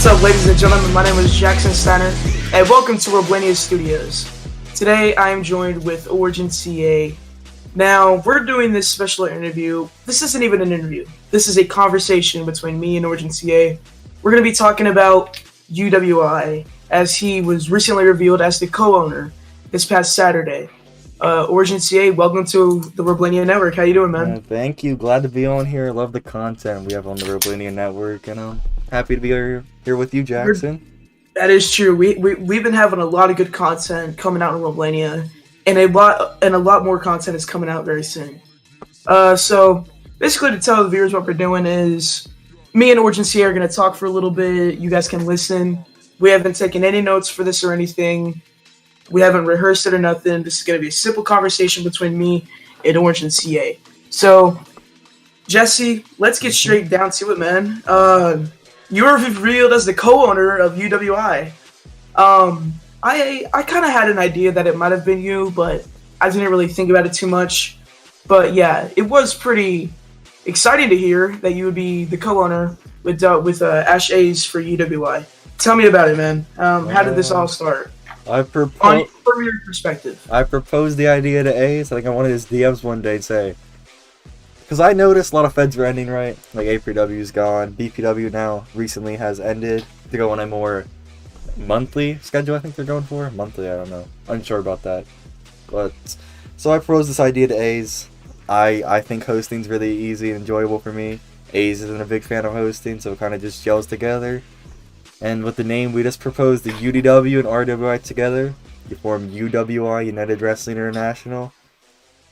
What's up, ladies and gentlemen? My name is Jackson Steiner, and welcome to Roblania Studios. Today, I am joined with OriginCA. Now, we're doing this special interview. This isn't even an interview. This is a conversation between me and OriginCA. We're going to be talking about UWI, as he was recently revealed as the co-owner this past Saturday. OriginCA, welcome to the Roblania Network. How you doing, man? Thank you. Glad to be on here. Love the content we have on the Roblania Network, and I'm happy to be here with you, Jackson. That is true. We've been having a lot of good content coming out in Roblania, and a lot more content is coming out very soon. So basically, to tell the viewers what we're doing is, me and OriginCA are going to talk for a little bit. You guys can listen. We haven't taken any notes for this or anything. We haven't rehearsed it or nothing. This is going to be a simple conversation between me and OriginCA. So, Jesse, let's get straight down to it, man. You were revealed as the co-owner of UWI. I kind of had an idea that it might have been you, but I didn't really think about it too much. But yeah, it was pretty exciting to hear that you would be the co-owner with Ash A's for UWI. Tell me about it, man. How did this all start? From your perspective. I proposed the idea to Ace. I think I wanted his DMs one day to say, because I noticed a lot of feds were ending, right? Like APW's gone, BPW now recently has ended. They're going on a more monthly schedule. I think they're going for monthly. I don't know. Unsure about that. But so I proposed this idea to Ace. I think hosting's really easy and enjoyable for me. Ace isn't a big fan of hosting, so it kind of just gels together. And with the name, we just proposed the UDW and RWI together. You form UWI, United Wrestling International.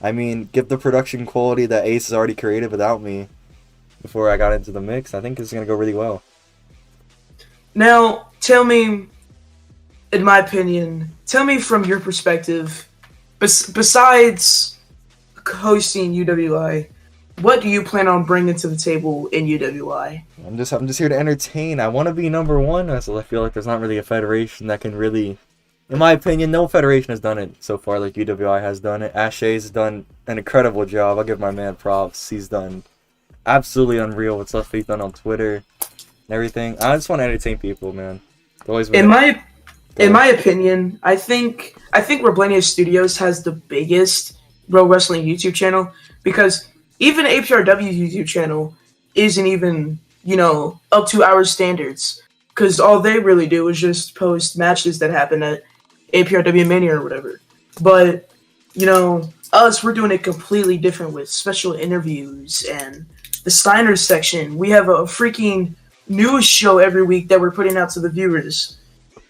I mean, give the production quality that Ace has already created without me before I got into the mix. I think it's going to go really well. Now, tell me, in my opinion, tell me from your perspective, besides hosting UWI, what do you plan on bringing to the table in UWI? I'm just here to entertain. I want to be number one, so I feel like there's not really a federation that can really, in my opinion, no federation has done it so far like UWI has done it. Ash has done an incredible job. I'll give my man props. He's done absolutely unreal with stuff he's done on Twitter and everything. I just want to entertain people, man. In my opinion, I think Roblania Studios has the biggest pro wrestling YouTube channel, because even APRW's YouTube channel isn't even, up to our standards. Because all they really do is just post matches that happen at APRW Mania or whatever. But, us, we're doing it completely different with special interviews and the Steiner section. We have a freaking news show every week that we're putting out to the viewers.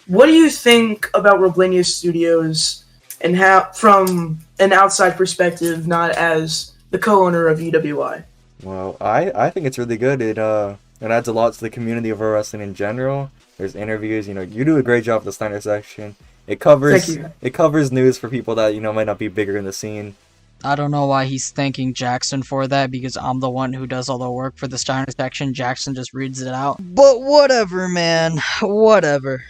What do you think about Roblania Studios, and how, from an outside perspective, not as the co-owner of UWI? Well, I think it's really good. It adds a lot to the community of pro wrestling in general. There's interviews. You do a great job with the Steiner section. It covers news for people that might not be bigger in the scene. I don't know why he's thanking Jackson for that, because I'm the one who does all the work for the Steiner section. Jackson just reads it out. But whatever, man. Whatever.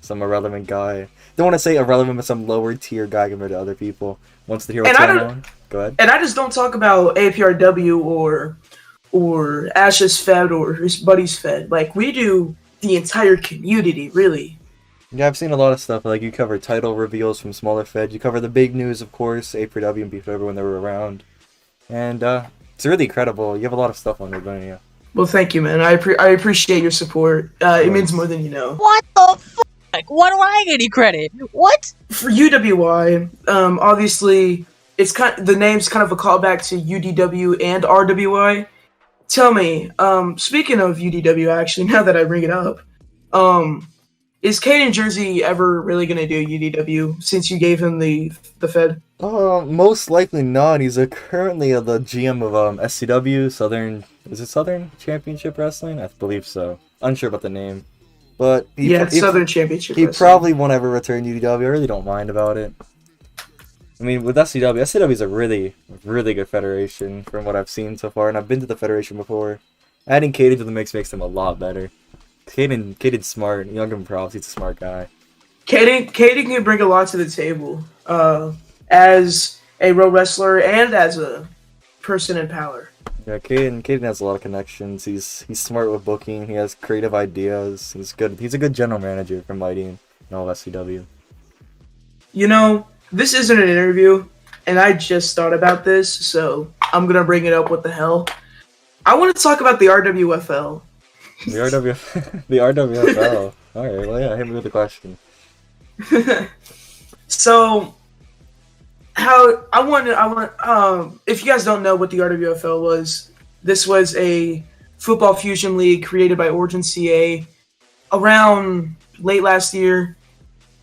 Some irrelevant guy. Don't want to say irrelevant, but some lower tier guy compared to other people wants to hear what's going on. Go ahead. And I just don't talk about APRW or Ash's Fed or his buddy's Fed. Like, we do the entire community, really. Yeah, I've seen a lot of stuff. Like, you cover title reveals from smaller Feds. You cover the big news, of course, APRW and BPW when they were around. And it's really incredible. You have a lot of stuff on Roblania. Well, thank you, man. I appreciate your support. It means more than you know. What the fuck? Why do I get any credit? What? For UWI, obviously, the name's kind of a callback to UDW and RWI. Tell me, speaking of UDW, actually, now that I bring it up, is Caden Jersey ever really going to do UDW since you gave him the Fed? Most likely not. He's currently the GM of SCW, Southern Championship Wrestling? I believe so. Unsure about the name. But Southern Championship Wrestling. He probably won't ever return UDW. I really don't mind about it. I mean, with SCW is a really, really good federation from what I've seen so far, and I've been to the federation before. Adding Caden to the mix makes him a lot better. Caden's smart. I'll give him props. He's a smart guy. Caden can bring a lot to the table as a pro wrestler and as a person in power. Yeah, Caden has a lot of connections. He's smart with booking. He has creative ideas. He's good. He's a good general manager for Mighty and all of SCW. You know, this isn't an interview, and I just thought about this, so I'm gonna bring it up. What the hell? I want to talk about the RWFL. The RWFL. All right. Well, yeah. Hit me with the question. So, if you guys don't know what the RWFL was, this was a football fusion league created by OriginCA around late last year,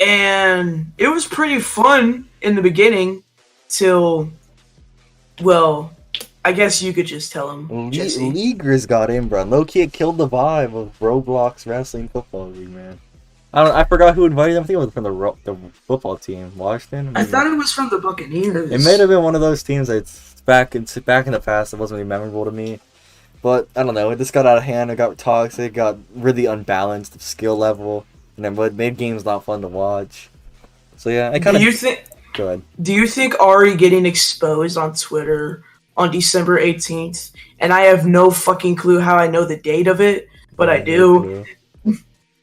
and it was pretty fun in the beginning till, well, I guess you could just tell him. Leaguers got in, bro. Low-key, it killed the vibe of Roblox Wrestling Football League, man. I forgot who invited them. I think it was from the football team, Washington. I thought it was from the Buccaneers. It may have been one of those teams that's back in the past. It wasn't really memorable to me, but I don't know. It just got out of hand. It got toxic. Got really unbalanced skill level, and then it made games not fun to watch. So yeah, I kind of. Go ahead. Do you think Ari getting exposed on Twitter on December 18th, and I have no fucking clue how I know the date of it, but I do.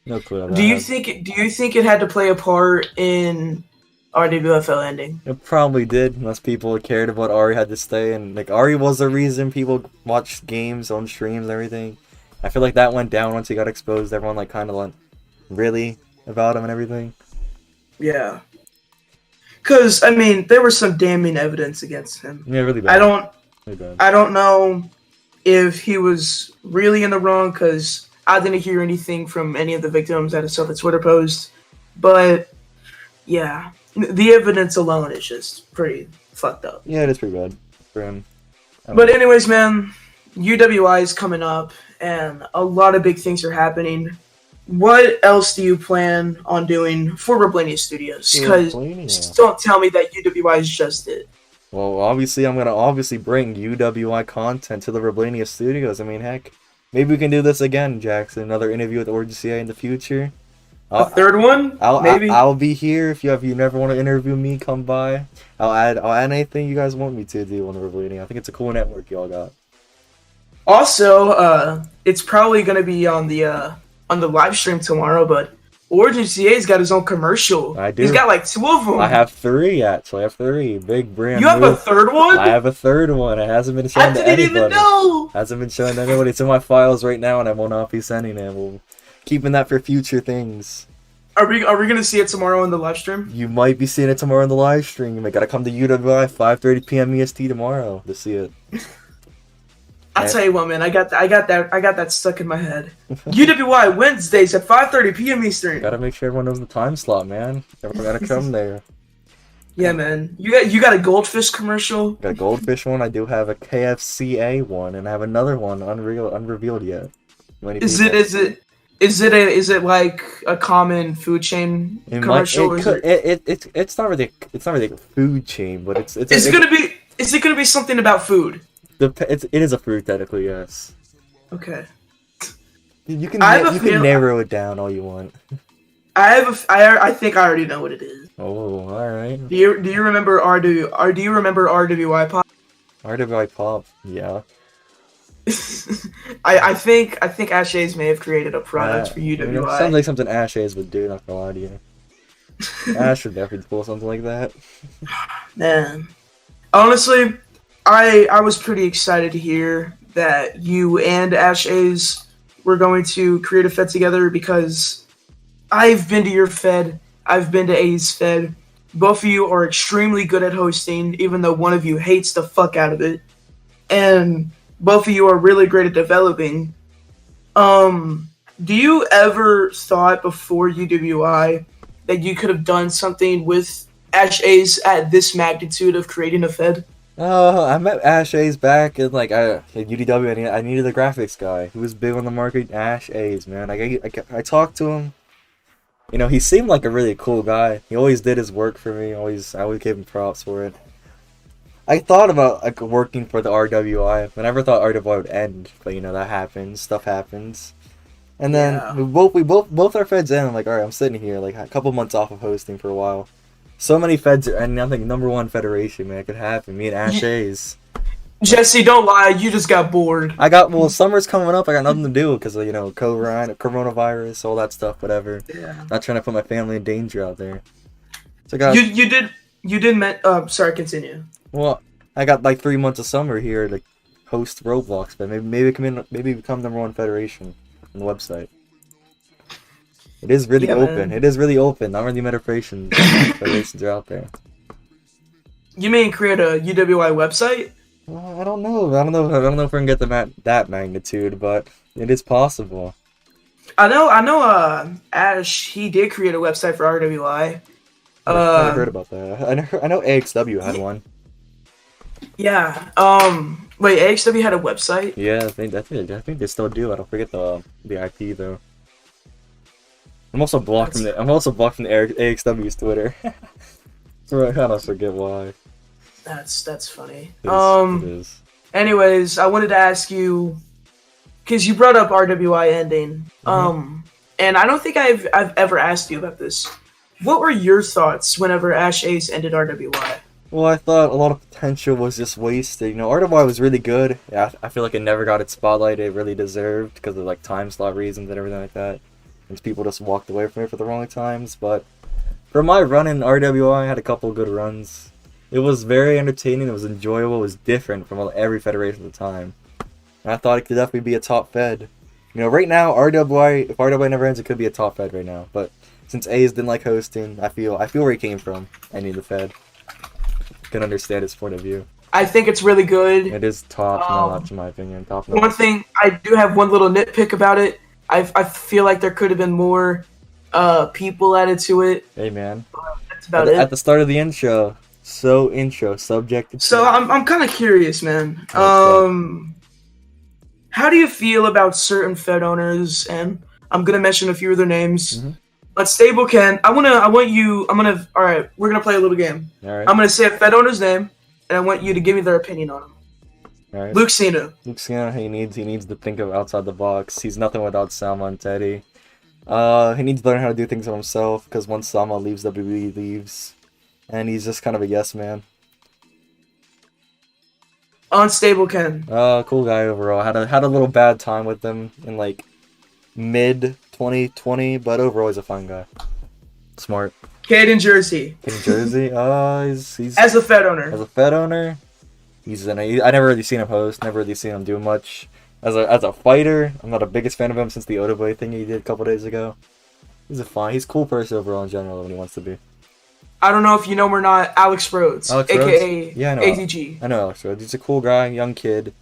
No clue. Do you think it had to play a part in RWFL ending? It probably did, unless people cared about Ari had to stay, and like Ari was the reason people watched games on streams and everything. I feel like that went down once he got exposed. Everyone like kind of went really about him and everything. Yeah. Because I mean, there was some damning evidence against him. Yeah, really bad. I don't know if he was really in the wrong, because I didn't hear anything from any of the victims that I saw the Twitter post. But yeah, the evidence alone is just pretty fucked up. Yeah, it is pretty bad for him. But anyways, man, UWI is coming up, and a lot of big things are happening. What else do you plan on doing for Roblania Studios? Because don't tell me that UWI is just it. Well, obviously, I'm gonna bring UWI content to the Roblania Studios. I mean, heck, maybe we can do this again, Jackson. Another interview with OriginCA in the future. A third one? Maybe. I'll be here if you never want to interview me. Come by. I'll add anything you guys want me to do on the Roblania. I think it's a cool network y'all got. Also, it's probably gonna be on the live stream tomorrow, but OriginCA's got his own commercial. I do. He's got like 2 of them. I have 3, actually. I have 3. Big brand. You have a third one? I have a third one. It hasn't been shown to anybody. I didn't even know! Hasn't been shown to anybody. It's in my files right now, and I will not be sending it. We're keeping that for future things. Are we gonna see it tomorrow in the live stream? You might be seeing it tomorrow in the live stream. You gotta come to UWI 5:30 p.m. EST tomorrow to see it. I'll tell you what, man. I got that stuck in my head. UWI Wednesdays at 5:30 p.m. Eastern. Gotta make sure everyone knows the time slot, man. Everyone gotta come there. Yeah, man. You got a Goldfish commercial? Got a Goldfish one. I do have a KFCA one, and I have another one unrevealed yet. Is it like a common food chain commercial? It's not really a food chain, but it's Is it gonna be something about food? It is a fruit, technically, yes. Okay. You can narrow it down all you want. I think I already know what it is. Oh, all right. Do you remember RWI Pop? RWI Pop, yeah. I think Ash A's may have created a product for UWI. Sounds like something Ash A's would do. Not gonna lie to you. Ash would definitely pull something like that. Man, honestly, I was pretty excited to hear that you and Ash A's were going to create a Fed together, because I've been to your Fed, I've been to A's Fed. Both of you are extremely good at hosting, even though one of you hates the fuck out of it. And both of you are really great at developing. Do you ever thought before UWI that you could have done something with Ash A's at this magnitude of creating a Fed? I met Ash A's back in at UDW. I needed a graphics guy who was big on the market. Ash A's, man. I talked to him. You know, he seemed like a really cool guy. He always did his work for me. I always gave him props for it. I thought about working for the RWI. I never thought RWI would end, but you know that happens. Stuff happens. And then we both our feds in. I'm like, all right, I'm sitting here like a couple months off of hosting for a while. So many feds are ending. I think #1 federation, man. It could happen. Me and Ash A's. Jesse, don't lie. You just got bored. Summer's coming up. I got nothing to do because of, coronavirus, all that stuff, whatever. Yeah. Not trying to put my family in danger out there. So You did sorry, continue. Well, I got like 3 months of summer here to host Roblox, but maybe become #1 federation on the website. It is really open. Man. It is really open. Not many federations are out there. You mean create a UWI website? Well, I don't know. I don't know if we're gonna get them at that magnitude, but it is possible. I know. Ash, he did create a website for RWI. I heard about that. I know AXW had one. Yeah. Wait, AXW had a website? Yeah, I think they still do. I don't forget the IP though. I'm also blocked from the AXW's Twitter. I don't forget why. That's funny. It is. Anyways, I wanted to ask you, because you brought up RWI ending, and I don't think I've ever asked you about this. What were your thoughts whenever Ash Ace ended RWI? Well, I thought a lot of potential was just wasted. RWI was really good. Yeah, I feel like it never got its spotlight it really deserved because of like time slot reasons and everything like that. And people just walked away from it for the wrong times. But for my run in RWI, I had a couple good runs. It was very entertaining. It was enjoyable. It was different from every federation at the time. And I thought it could definitely be a top fed. Right now, if RWI never ends, it could be a top fed right now. But since A's didn't like hosting, I feel where he came from. Ending the fed. Can understand his point of view. I think it's really good. It is top notch in my opinion. Top notch. One thing, I do have one little nitpick about it. I feel like there could have been more people added to it. Hey man. That's about it. At the start of the intro. Subject. So I'm kind of curious, man. How do you feel about certain Fed owners? And I'm gonna mention a few of their names. Mm-hmm. But Stable Ken, all right, we're gonna play a little game. All right. I'm gonna say a Fed owner's name, and I want you to give me their opinion on him. All right. Luke Cena, he needs to think of outside the box. He's nothing without Salma and Teddy. He needs to learn how to do things for himself, because once Salma leaves, WWE leaves. And he's just kind of a yes man. Unstable Ken. Cool guy overall. Had a little bad time with him in like mid 2020, but overall he's a fine guy. Smart. Caden Jersey. He's as a Fed owner. I never really seen him host. Never really seen him do much. As a fighter, I'm not the biggest fan of him since the Odaboy thing he did a couple days ago. He's a cool person overall in general when he wants to be. I don't know if you know him or not, Alex Rhodes, aka ATG. I know Alex Rhodes. He's a cool guy, young kid.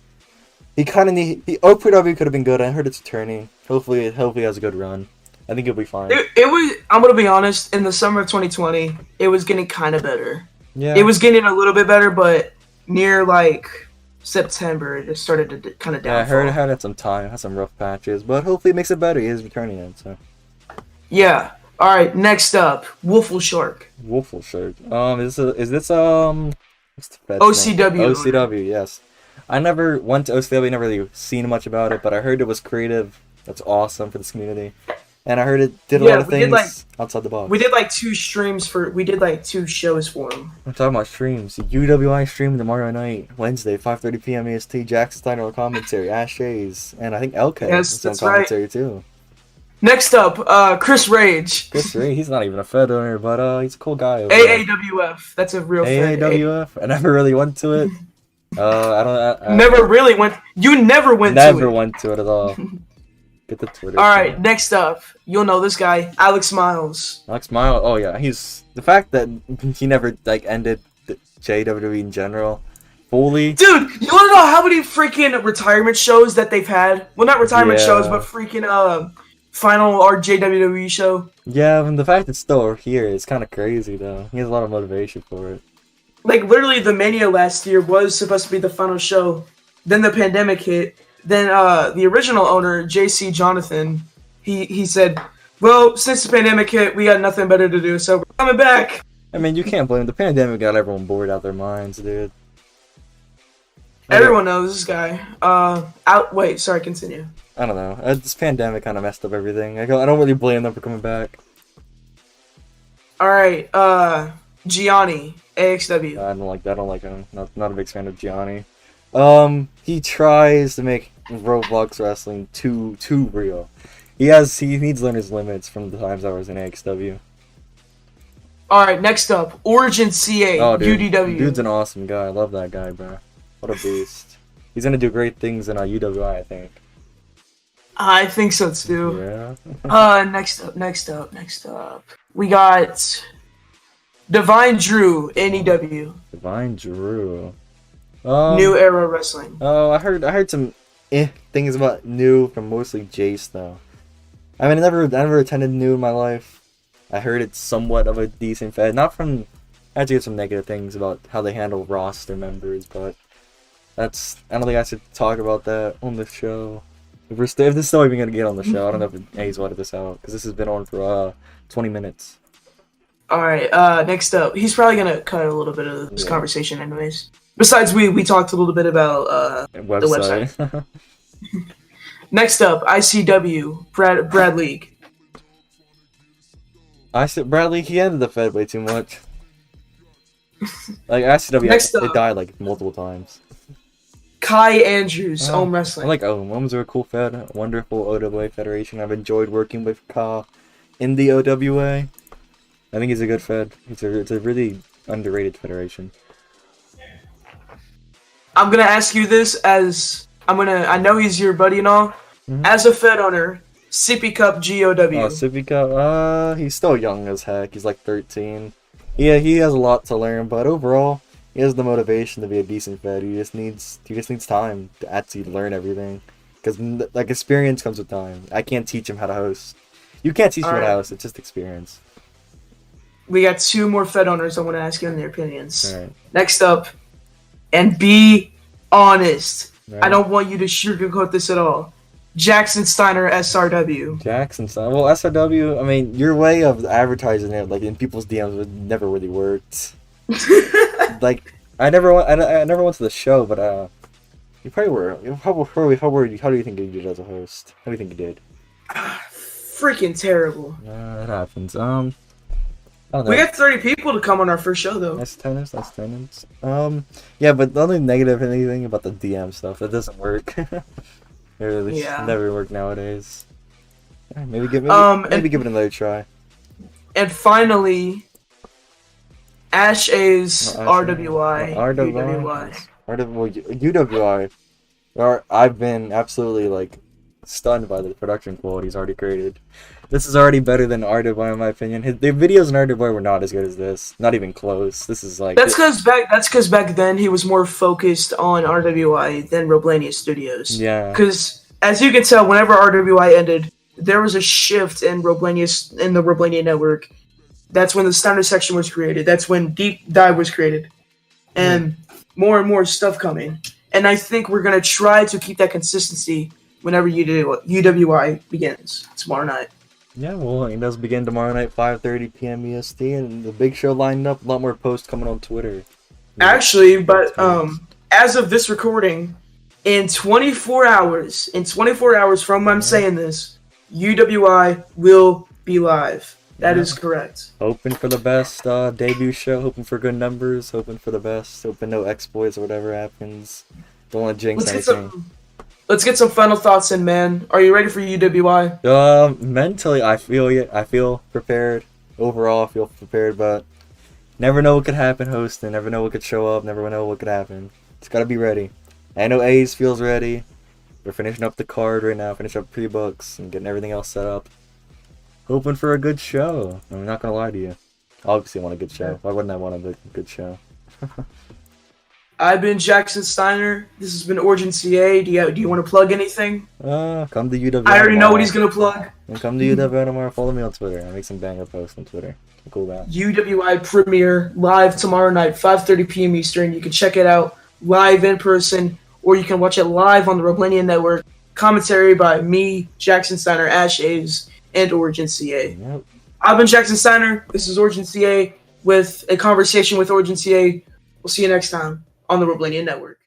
He OPW could have been good. I heard it's turning. Hopefully he has a good run. I think he'll be fine. I'm gonna be honest. In the summer of 2020, it was getting kind of better. Yeah. It was getting a little bit better, but near like September, it just started to kind of downfall. Yeah, I heard it had some time, had some rough patches, but hopefully it makes it better. He is returning it, so. Yeah. All right, next up, Woofle Shark. Woofle Shark. Is this what's the Fed's OCW. name? OCW, yes. I never went to OCW, never really seen much about it, but I heard it was creative. That's awesome for this community. And I heard it did a lot of things outside the box. We did like 2 shows for him. I'm talking about streams. UWI stream tomorrow night, Wednesday, 5:30 p.m. EST. Jackson Steiner commentary, Ash A's, and I think LK yes, is on commentary too. Next up, Chris Rage. Chris Rage, he's not even a Fed owner, but he's a cool guy. AAWF, that's a real Fed. AAWF, I never really went to it. I never really went. You never went to it. Never went to it at all. Get the Twitter. All right, next up, you'll know this guy, Alex Miles. Alex Miles, oh yeah, he's the fact that he never ended the JWE in general. Fully. Dude, you wanna know how many freaking retirement shows that they've had? Well, not retirement shows, but freaking final RJWE show. Yeah, and the fact it's still here is kind of crazy though. He has a lot of motivation for it. Like literally, the Mania last year was supposed to be the final show. Then the pandemic hit. Then the original owner, JC Jonathan, he said, "Well, since the pandemic hit, we got nothing better to do, so we're coming back." I mean, you can't blame the pandemic. Got everyone bored out their minds, dude. Everyone knows this guy. Wait, sorry, continue. I don't know. This pandemic kind of messed up everything. I don't really blame them for coming back. All right, Gianni, AXW. I don't like him. Not a big fan of Gianni. He tries to make Roblox wrestling too real. He needs to learn his limits from the times I was in AXW. All right, next up, OriginCA, Oh, dude, UDW. dude's an awesome guy. I love that guy, bro. What a beast. He's gonna do great things in UWI, I think. I think so too. Yeah. Next up. We got Divine Drew, NEW. Divine Drew. New Era Wrestling. Oh, I heard some things about New from mostly Jace though. I mean, I never attended New in my life. I heard it's somewhat of a decent fed. Not from. I had to get some negative things about how they handle roster members, but I don't think I should talk about that on the show. If this is still even gonna get on the show, I don't know if A's wanted this out because this has been on for 20 minutes. All right. Next up, he's probably gonna cut a little bit of this conversation, anyways. Besides, we talked a little bit about the website. Next up, ICW, Brad League. I said Bradley. He ended the Fed way too much. Like ICW, it died like multiple times. Kai Andrews, Ohm Wrestling. I like Ohm. Ohm's a cool fed, a wonderful OWA federation. I've enjoyed working with Ka in the OWA. I think he's a good fed. It's a really underrated federation. I'm gonna ask you this as I know he's your buddy and all. Mm-hmm. As a fed owner, Sippy Cup GOW. Oh, Sippy Cup. He's still young as heck. He's like 13. Yeah, he has a lot to learn, but overall, he has the motivation to be a decent fed. He just needs time to actually learn everything, because like experience comes with time. I can't teach him how to host. You can't teach him how to host. It's just experience. We got two more fed owners I want to ask you on their opinions. All right. Next up, and be honest. Right. I don't want you to sugarcoat this at all. Jackson Steiner, SRW. Jackson Steiner. Well, SRW, I mean, your way of advertising it, like, in people's DMs would never really worked. Like, I never went to the show, but, you probably were. How do you think you did as a host? How do you think you did? Freaking terrible. That happens. I don't know. We got 30 people to come on our first show, though. That's tennis. Yeah, but the only negative anything about the DM stuff, that doesn't work. Never work nowadays. Yeah, maybe give it another try. And finally, Ash A's RWI. UWI. I've been absolutely like stunned by the production quality he's already created. This is already better than RWI in my opinion. The videos in RWI were not as good as this. Not even close. This is like that's because back then he was more focused on RWI than Roblania Studios. Yeah. Because as you can tell, whenever RWI ended, there was a shift in the Roblania network. That's when the standard section was created. That's when Deep Dive was created, and more and more stuff coming. And I think we're gonna try to keep that consistency whenever UWI begins tomorrow night. Yeah, well, it does begin tomorrow night, 5:30 p.m. EST, and the big show lined up. A lot more posts coming on Twitter. Actually, but as of this recording, in 24 hours from when I'm saying this, UWI will be live. That is correct. Hoping for the best debut show. Hoping for good numbers. Hoping for the best. Hoping no exploits or whatever happens. Don't want to jinx anything. Let's get some final thoughts in, man. Are you ready for UWI? Mentally, I feel prepared. Overall, I feel prepared, but never know what could happen hosting. Never know what could show up. Never know what could happen. Just gotta be ready. I know A's feels ready. We're finishing up the card right now. Finish up pre-books and getting everything else set up. Hoping for a good show. I'm not gonna lie to you. Obviously, I want a good show. Why wouldn't I want a good show? I've been Jackson Steiner. This has been OriginCA. Do you want to plug anything? Come to UW. I already know what he's gonna plug. And come to UW tomorrow. Follow me on Twitter. I make some banger posts on Twitter. Cool that. UWI premiere live tomorrow night, 5:30 p.m. Eastern. You can check it out live in person, or you can watch it live on the Roblania Network. Commentary by me, Jackson Steiner, Ash A's, and OriginCA. Yep. I've been Jackson Steiner. This is OriginCA with a conversation with OriginCA. We'll see you next time on the Roblania Network.